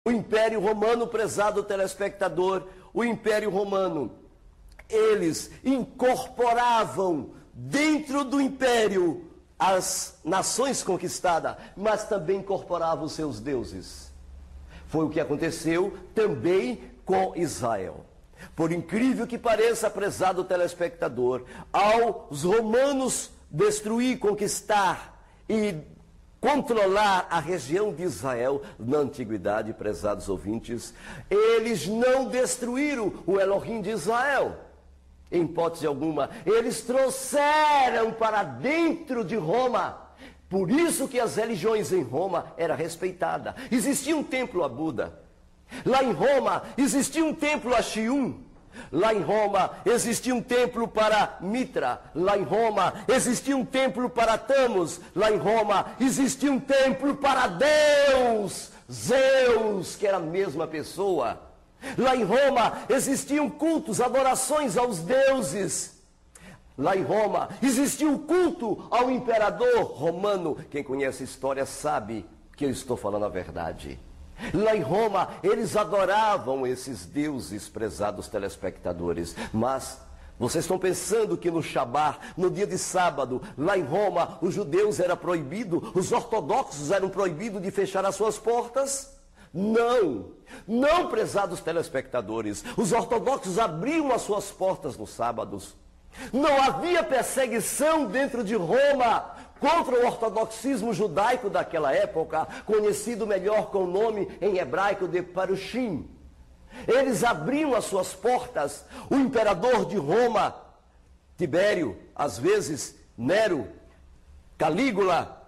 O Império Romano, prezado telespectador, o Império Romano, eles incorporavam dentro do Império as nações conquistadas, mas também incorporavam os seus deuses. Foi o que aconteceu também com Israel. Por incrível que pareça, prezado telespectador, aos romanos destruir, conquistar e controlar a região de Israel na antiguidade, prezados ouvintes, eles não destruíram o Elohim de Israel, em hipótese alguma. Eles trouxeram para dentro de Roma. Por isso que as religiões em Roma eram respeitadas. Existia um templo a Buda. Lá em Roma existia um templo a Xium. Lá em Roma existia um templo para Mitra. Lá em Roma existia um templo para Tamos. Lá em Roma existia um templo para Deus, Zeus, que era a mesma pessoa. Lá em Roma existiam cultos, adorações aos deuses. Lá em Roma existia um culto ao imperador romano. Quem conhece a história sabe que eu estou falando a verdade. Lá em Roma, eles adoravam esses deuses, prezados telespectadores. Mas vocês estão pensando que no Shabat, no dia de sábado, lá em Roma, os judeus era proibido, os ortodoxos eram proibidos de fechar as suas portas? Não, não, prezados telespectadores. Os ortodoxos abriam as suas portas nos sábados. Não havia perseguição dentro de Roma contra o ortodoxismo judaico daquela época, conhecido melhor com o nome em hebraico de Parushim. Eles abriam as suas portas. O imperador de Roma, Tibério, às vezes Nero, Calígula,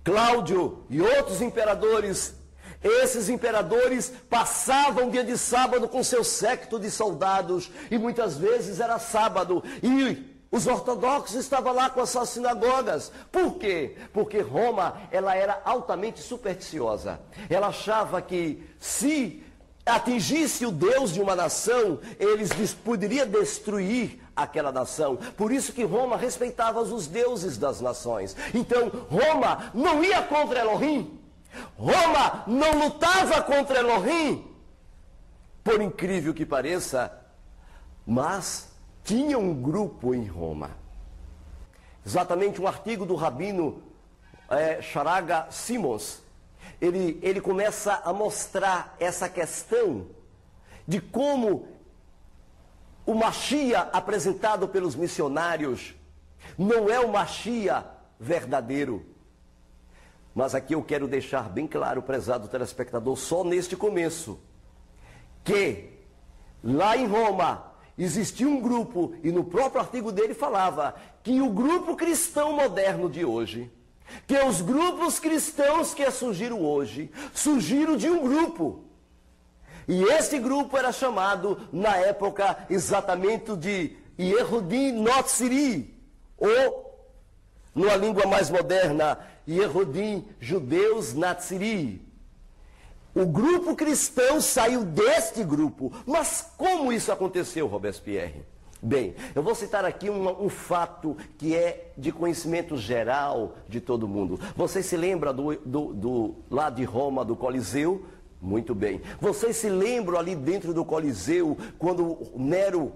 Cláudio e outros imperadores, esses imperadores passavam dia de sábado com seu séquito de soldados, e muitas vezes era sábado, e os ortodoxos estavam lá com as suas sinagogas. Por quê? Porque Roma, ela era altamente supersticiosa. Ela achava que se atingisse o Deus de uma nação, eles poderiam destruir aquela nação. Por isso que Roma respeitava os deuses das nações. Então, Roma não ia contra Elohim. Roma não lutava contra Elohim, por incrível que pareça, mas tinha um grupo em Roma. Exatamente um artigo do rabino Sharaga Simons, ele começa a mostrar essa questão de como o Mashiach apresentado pelos missionários não é o Mashiach verdadeiro. Mas aqui eu quero deixar bem claro, prezado telespectador, só neste começo, que lá em Roma existia um grupo, e no próprio artigo dele falava que o grupo cristão moderno de hoje, que os grupos cristãos que surgiram hoje, surgiram de um grupo. E esse grupo era chamado, na época, exatamente de Yehudim Notziri, ou, numa língua mais moderna, Yehudim Judeus Natsiri. O grupo cristão saiu deste grupo. Mas como isso aconteceu, Robespierre? Bem, eu vou citar aqui um fato que é de conhecimento geral de todo mundo. Vocês se lembram lá de Roma, do Coliseu? Muito bem. Vocês se lembram ali dentro do Coliseu, quando Nero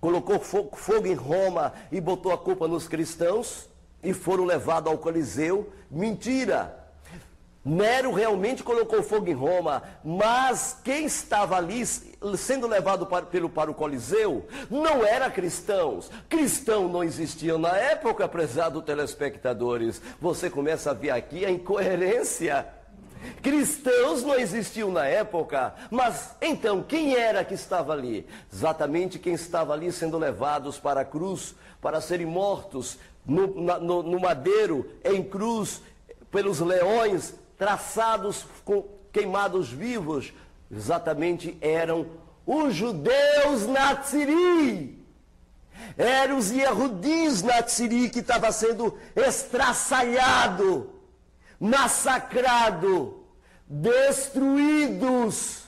colocou fogo em Roma e botou a culpa nos cristãos? E foram levados ao Coliseu? Mentira! Nero realmente colocou fogo em Roma, mas quem estava ali sendo levado para o Coliseu não eram cristãos. Cristãos não existiam na época, prezados telespectadores. Você começa a ver aqui a incoerência. Cristãos não existiam na época, mas então quem era que estava ali? Exatamente quem estava ali sendo levados para a cruz, para serem mortos no madeiro, em cruz, pelos leões, traçados, queimados vivos, exatamente eram os judeus Natsiri. Eram os Yehudins Natsiri que estava sendo estraçalhado, massacrado, destruídos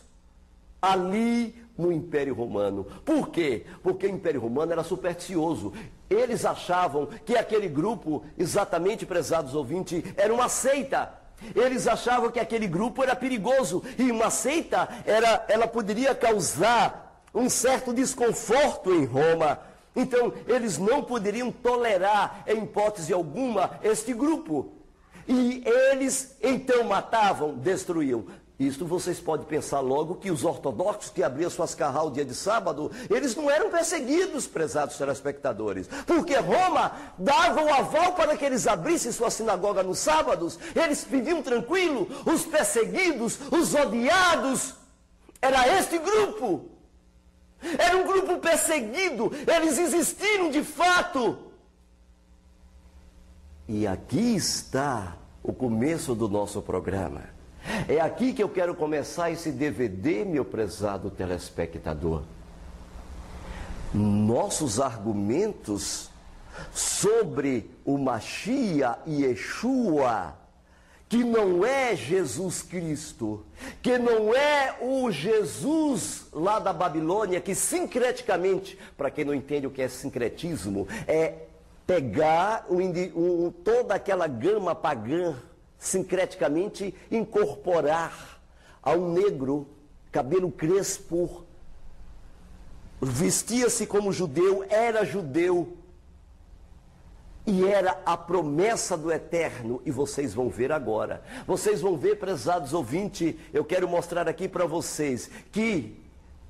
ali no Império Romano. Por quê? Porque o Império Romano era supersticioso. Eles achavam que aquele grupo, exatamente, prezados ouvintes, era uma seita. Eles achavam que aquele grupo era perigoso e uma seita ela poderia causar um certo desconforto em Roma. Então, eles não poderiam tolerar, em hipótese alguma, este grupo. E eles, então, matavam, destruíam. Isto vocês podem pensar logo que os ortodoxos que abriam suas carral dia de sábado, eles não eram perseguidos, prezados telespectadores. Porque Roma dava o aval para que eles abrissem sua sinagoga nos sábados. Eles viviam tranquilo, os perseguidos, os odiados. Era este grupo. Era um grupo perseguido, eles existiram de fato. E aqui está o começo do nosso programa. É aqui que eu quero começar esse DVD, meu prezado telespectador. Nossos argumentos sobre o Mashiach e Yeshua, que não é Jesus Cristo, que não é o Jesus lá da Babilônia, que sincreticamente, para quem não entende o que é sincretismo, é pegar toda aquela gama pagã, sincreticamente incorporar ao negro, cabelo crespo, vestia-se como judeu, era judeu, e era a promessa do eterno, e vocês vão ver agora. Vocês vão ver, prezados ouvintes, eu quero mostrar aqui para vocês que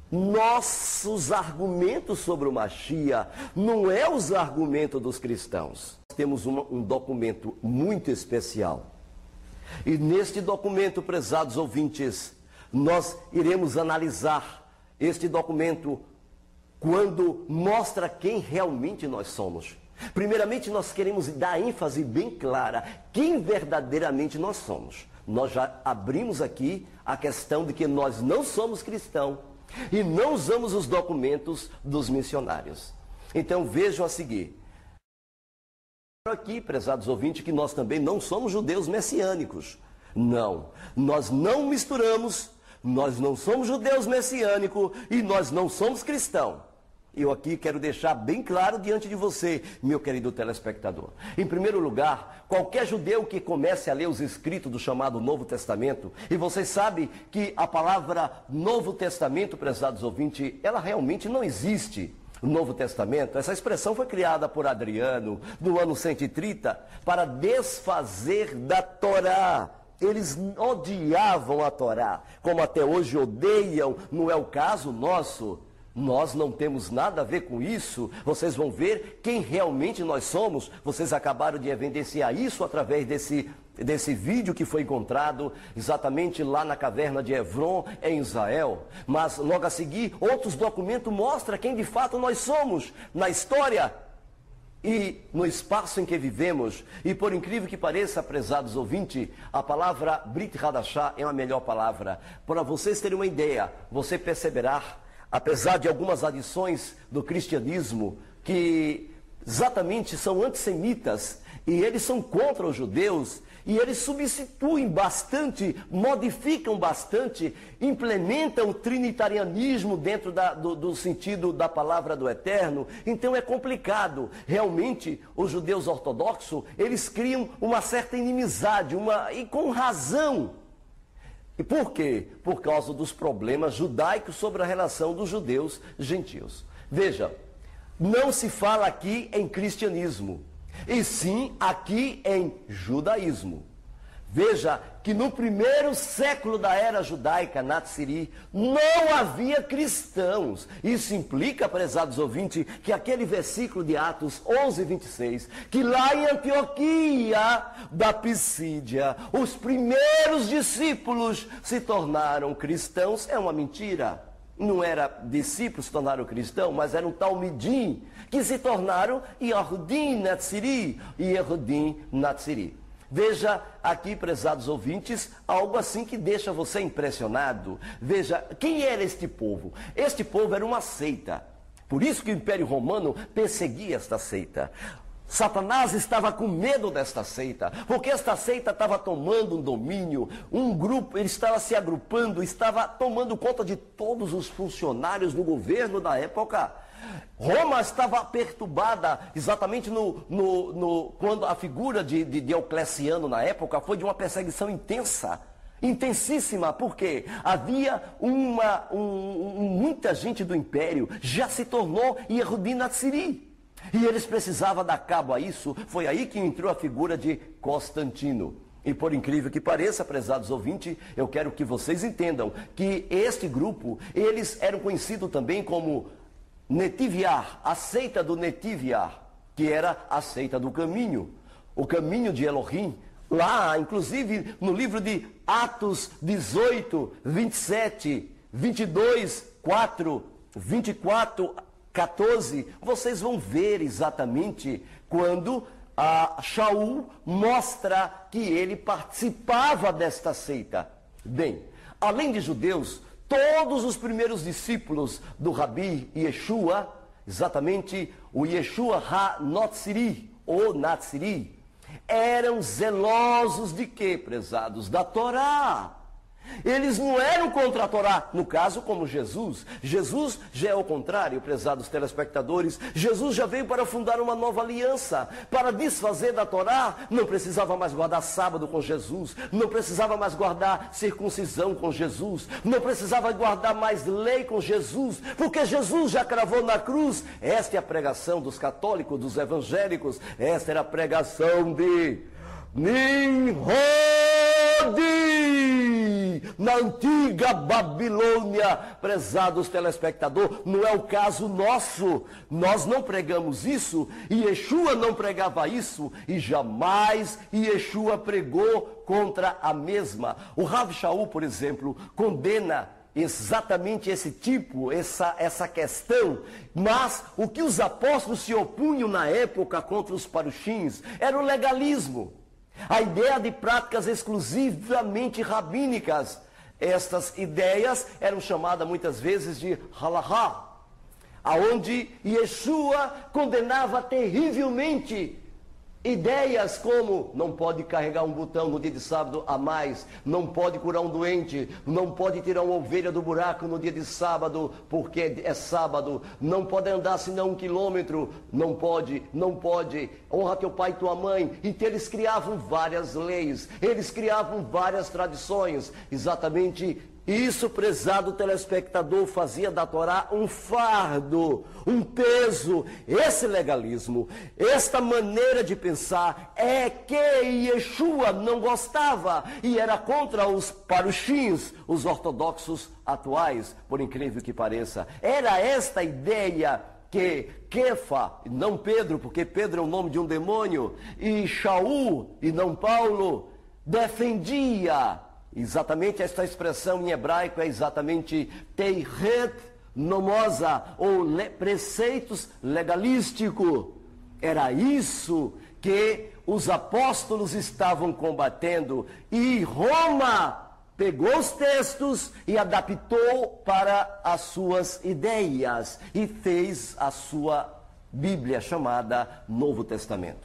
nossos argumentos sobre o Mashiach não é os argumentos dos cristãos. Temos um documento muito especial. E neste documento, prezados ouvintes, nós iremos analisar este documento quando mostra quem realmente nós somos. Primeiramente, nós queremos dar ênfase bem clara, quem verdadeiramente nós somos. Nós já abrimos aqui a questão de que nós não somos cristãos e não usamos os documentos dos missionários. Então, vejam a seguir. Aqui, prezados ouvintes, que nós também não somos judeus messiânicos. Não, nós não misturamos, nós não somos judeus messiânicos e nós não somos cristãos. Eu aqui quero deixar bem claro diante de você, meu querido telespectador. Em primeiro lugar, qualquer judeu que comece a ler os escritos do chamado Novo Testamento, e vocês sabem que a palavra Novo Testamento, prezados ouvintes, ela realmente não existe. O Novo Testamento, essa expressão foi criada por Adriano no ano 130 para desfazer da Torá. Eles odiavam a Torá, como até hoje odeiam, não é o caso nosso. Nós não temos nada a ver com isso. Vocês vão ver quem realmente nós somos. Vocês acabaram de evidenciar isso através desse vídeo que foi encontrado exatamente lá na caverna de Hebron, em Israel. Mas logo a seguir, outros documentos mostram quem de fato nós somos na história e no espaço em que vivemos. E por incrível que pareça, prezados ouvintes, a palavra Brit Hadashah é a melhor palavra. Para vocês terem uma ideia, você perceberá, apesar de algumas adições do cristianismo, que exatamente são antissemitas, e eles são contra os judeus, e eles substituem bastante, modificam bastante, implementam o trinitarianismo dentro do sentido da palavra do Eterno. Então é complicado. Realmente, os judeus ortodoxos, eles criam uma certa inimizade, e com razão. E por quê? Por causa dos problemas judaicos sobre a relação dos judeus gentios. Veja, não se fala aqui em cristianismo, e sim aqui em judaísmo. Veja que no primeiro século da era judaica, Natsiri, não havia cristãos. Isso implica, prezados ouvintes, que aquele versículo de Atos 11, 26, que lá em Antioquia da Pisídia, os primeiros discípulos se tornaram cristãos, é uma mentira. Não era discípulos que se tornaram cristãos, mas eram talmidim, que se tornaram Yehudim Natsiri e Yehudim Natsiri. Veja aqui, prezados ouvintes, algo assim que deixa você impressionado. Veja, quem era este povo? Este povo era uma seita. Por isso que o Império Romano perseguia esta seita. Satanás estava com medo desta seita, porque esta seita estava tomando um domínio, um grupo, ele estava se agrupando, estava tomando conta de todos os funcionários do governo da época. Roma estava perturbada exatamente quando a figura de Diocleciano na época foi de uma perseguição intensa, intensíssima, porque havia muita gente do império já se tornou Yehudi Natsiri. E eles precisavam dar cabo a isso. Foi aí que entrou a figura de Constantino. E por incrível que pareça, prezados ouvintes, eu quero que vocês entendam que este grupo, eles eram conhecidos também como Netiviar, a seita do Netiviar, que era a seita do caminho, o caminho de Elohim. Lá, inclusive, no livro de Atos 18, 27, 22, 4, 24, 14, vocês vão ver exatamente quando Shaul mostra que ele participava desta seita. Bem, além de judeus, todos os primeiros discípulos do Rabi Yeshua, exatamente o Yeshua HaNatsiri, ou Natsiri, eram zelosos de quê, prezados? Da Torá. Eles não eram contra a Torá, no caso como Jesus. Jesus já é o contrário, prezados telespectadores. Jesus já veio para fundar uma nova aliança, para desfazer da Torá. Não precisava mais guardar sábado com Jesus, não precisava mais guardar circuncisão com Jesus, não precisava guardar mais lei com Jesus, porque Jesus já cravou na cruz. Esta é a pregação dos católicos, dos evangélicos. Esta era a pregação de Nimrod, na antiga Babilônia. Prezados telespectadores, não é o caso nosso. Nós não pregamos isso, e Yeshua não pregava isso, e jamais Yeshua pregou contra a mesma. O Rav Shaul, por exemplo, condena exatamente esse tipo, essa questão. Mas o que os apóstolos se opunham na época contra os parushins era o legalismo, a ideia de práticas exclusivamente rabínicas. Estas ideias eram chamadas muitas vezes de halahá, aonde Yeshua condenava terrivelmente ideias como não pode carregar um botão no dia de sábado a mais, não pode curar um doente, não pode tirar uma ovelha do buraco no dia de sábado porque é sábado, não pode andar senão 1 quilômetro, não pode, honra teu pai e tua mãe. Então eles criavam várias leis, eles criavam várias tradições. Exatamente isso, prezado telespectador, fazia da Torá um fardo, um peso. Esse legalismo, esta maneira de pensar é que Yeshua não gostava e era contra os parushins, os ortodoxos atuais, por incrível que pareça. Era esta ideia que Kefa, não Pedro, porque Pedro é o nome de um demônio, e Shaul, e não Paulo, defendia. Exatamente esta expressão em hebraico é exatamente Teiret Nomosa, ou preceitos legalísticos. Era isso que os apóstolos estavam combatendo. E Roma pegou os textos e adaptou para as suas ideias e fez a sua Bíblia chamada Novo Testamento.